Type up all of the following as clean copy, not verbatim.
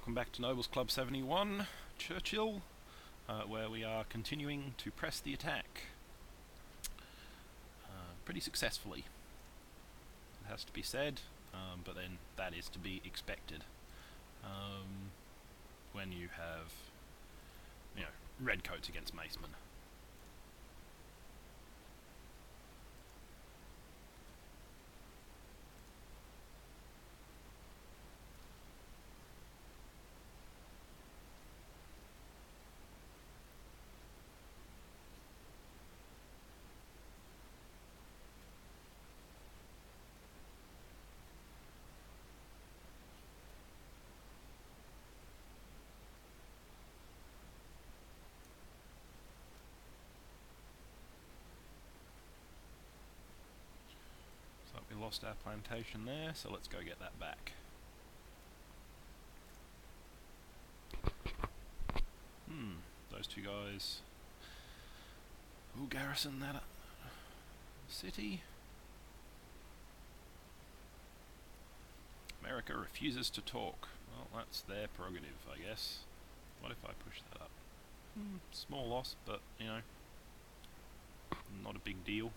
welcome back to Nobles Club 71 Churchill, where we are continuing to press the attack pretty successfully, it has to be said, but then that is to be expected when you have, redcoats against macemen. We lost our plantation there, so let's go get that back. Those two guys will garrison that city. America refuses to talk. Well, that's their prerogative, I guess. What if I push that up? Small loss, but, not a big deal.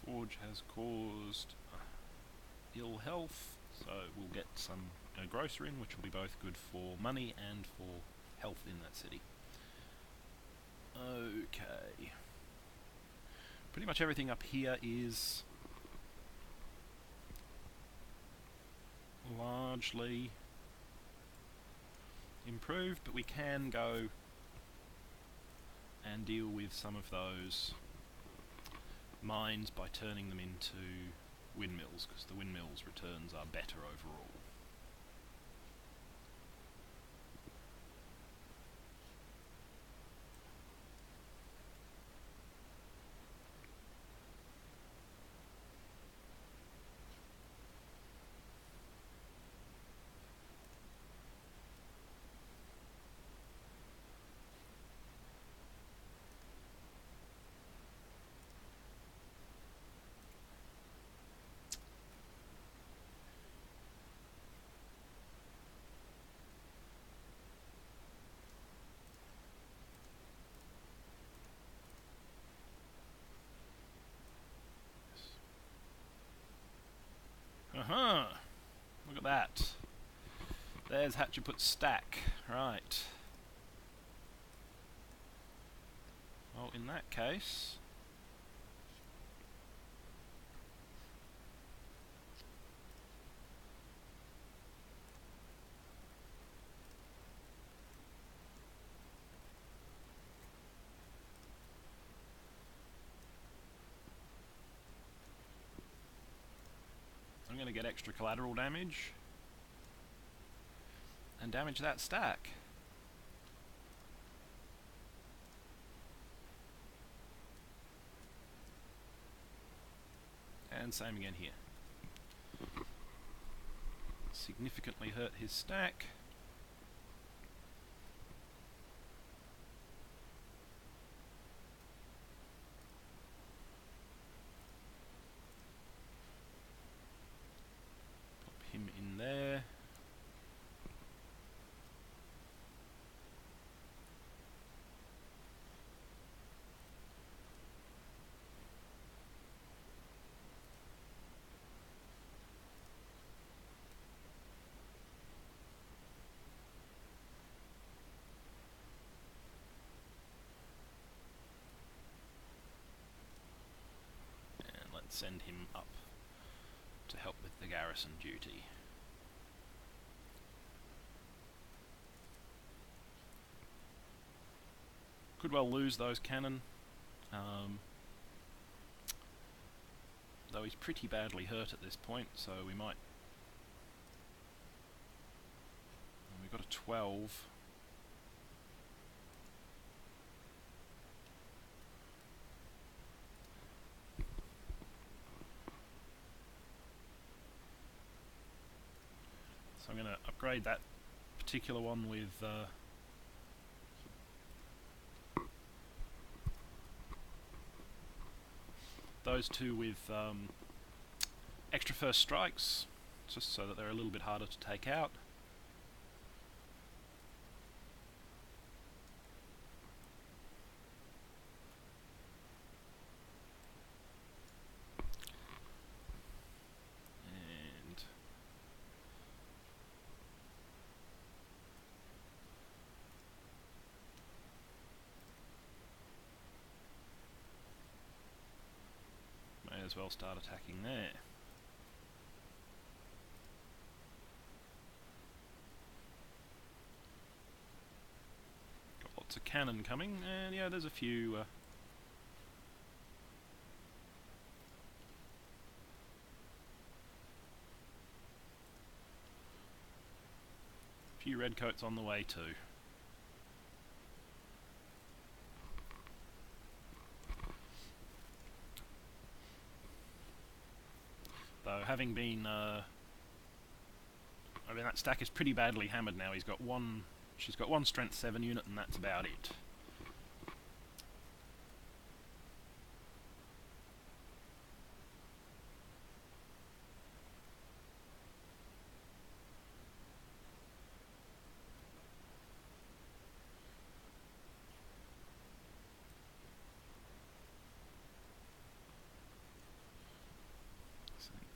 Forge has caused ill health, so we'll get some grocer in, which will be both good for money and for health in that city. Okay. Pretty much everything up here is largely improved, but we can go and deal with some of those mines by turning them into windmills, because the windmills' returns are better overall. Look at that. There's Hatcheput's stack. Right. Well, in that case, I'm going to get extra collateral damage and damage that stack. And same again here. Significantly hurt his stack. Pop him in there. Send him up to help with the garrison duty. Could well lose those cannon, though he's pretty badly hurt at this point, so we might... We've got a 12. I'm going to upgrade that particular one with those two with extra first strikes, just so that they're a little bit harder to take out. As well start attacking there. Got lots of cannon coming, and yeah, there's a few redcoats on the way too. Though having been, I mean, that stack is pretty badly hammered now. She's got one strength 7 unit, and that's about it.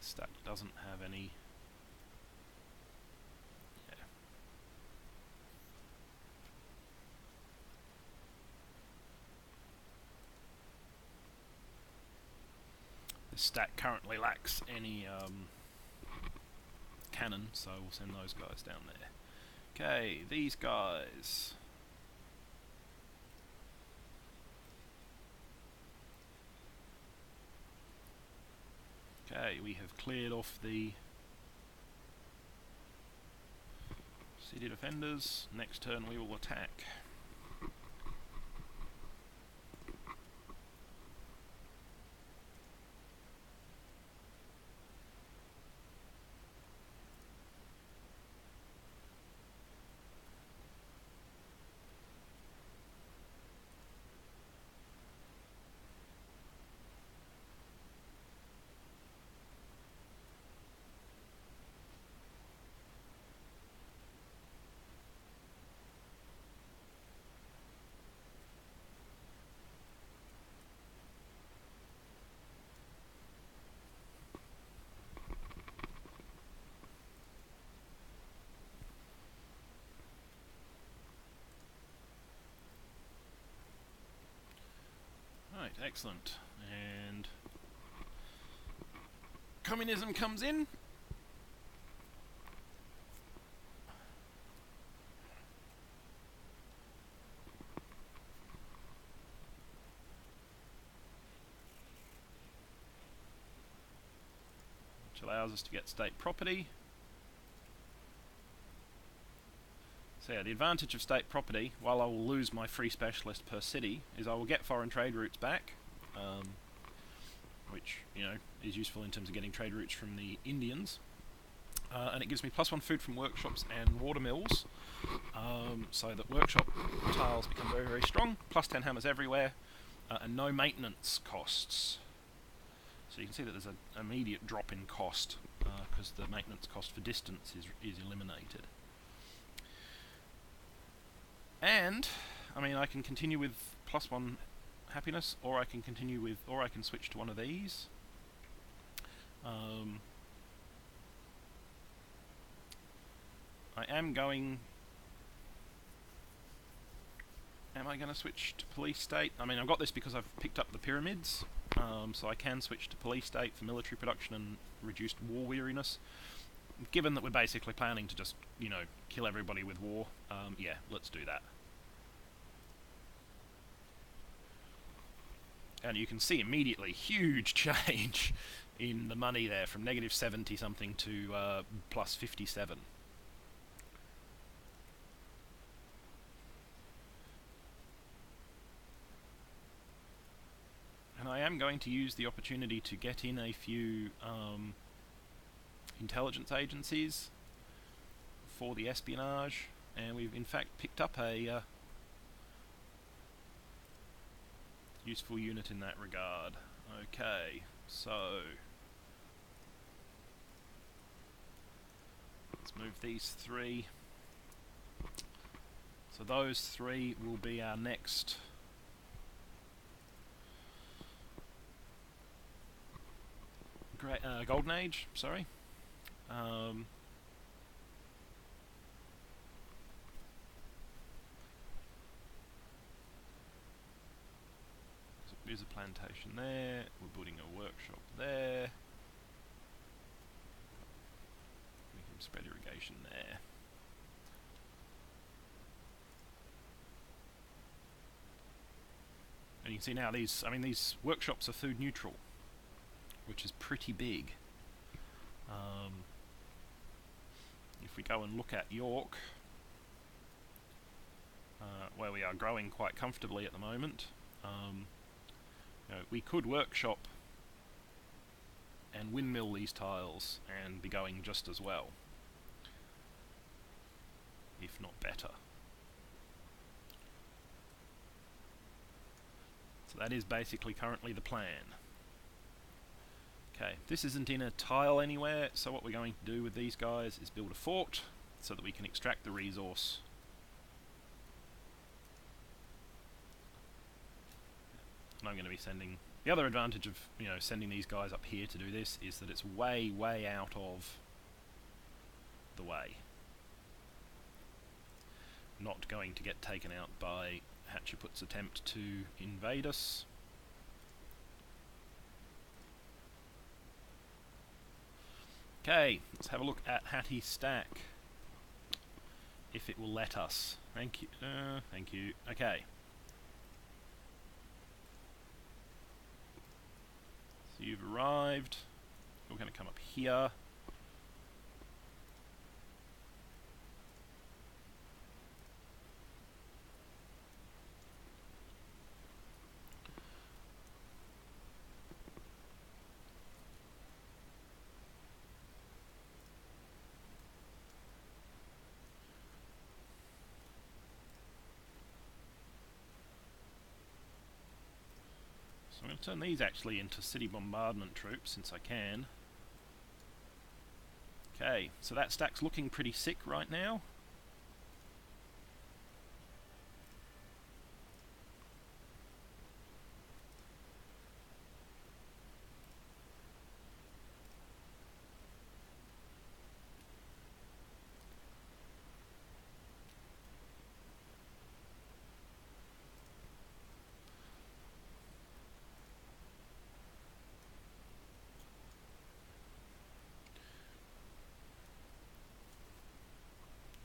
Stack doesn't have any. Yeah. This stack currently lacks any cannon, so we'll send those guys down there. Okay, these guys. Okay, we have cleared off the city defenders. Next turn we will attack. Right, excellent. And communism comes in. Which allows us to get state property. So yeah, the advantage of state property, while I will lose my free specialist per city, is I will get foreign trade routes back, which, you know, is useful in terms of getting trade routes from the Indians. And it gives me +1 food from workshops and water mills, so that workshop tiles become very, very strong, +10 hammers everywhere, and no maintenance costs. So you can see that there's an immediate drop in cost, because the maintenance cost for distance is eliminated. And, I mean, I can continue with +1 happiness, or I can continue with, or I can switch to one of these. I am going... Am I going to switch to police state? I mean, I've got this because I've picked up the pyramids, so I can switch to police state for military production and reduced war weariness. Given that we're basically planning to just, you know, kill everybody with war, yeah, let's do that. And you can see immediately huge change in the money there, from -70 something to +57. And I am going to use the opportunity to get in a few intelligence agencies. for the espionage, and we've in fact picked up a useful unit in that regard. Okay, so let's move these three. So those three will be our next Golden Age, sorry. So there's a plantation there, we're building a workshop there. We can spread irrigation there. And you can see now these workshops are food neutral, which is pretty big. If we go and look at York, where we are growing quite comfortably at the moment, you know, we could workshop and windmill these tiles and be going just as well, if not better. So that is basically currently the plan. Okay, this isn't in a tile anywhere, so what we're going to do with these guys is build a fort so that we can extract the resource. And I'm going to be sending... The other advantage of, you know, sending these guys up here to do this is that it's way, way out of the way. Not going to get taken out by Hatshepsut's attempt to invade us. Okay, let's have a look at Hattie's stack, if it will let us. Thank you. Thank you. Okay. So you've arrived. We're going to come up here. So I'm going to turn these actually into city bombardment troops, since I can. Okay, so that stack's looking pretty sick right now.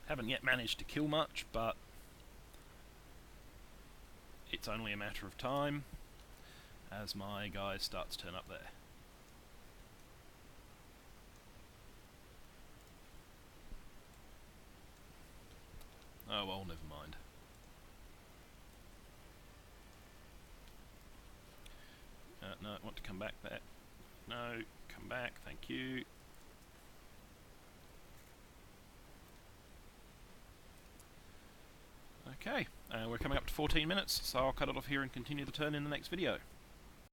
Haven't yet managed to kill much, but it's only a matter of time as my guys start to turn up there. Oh well, never mind. No, I want to come back there. No, come back, thank you. Okay, we're coming up to 14 minutes, so I'll cut it off here and continue the turn in the next video.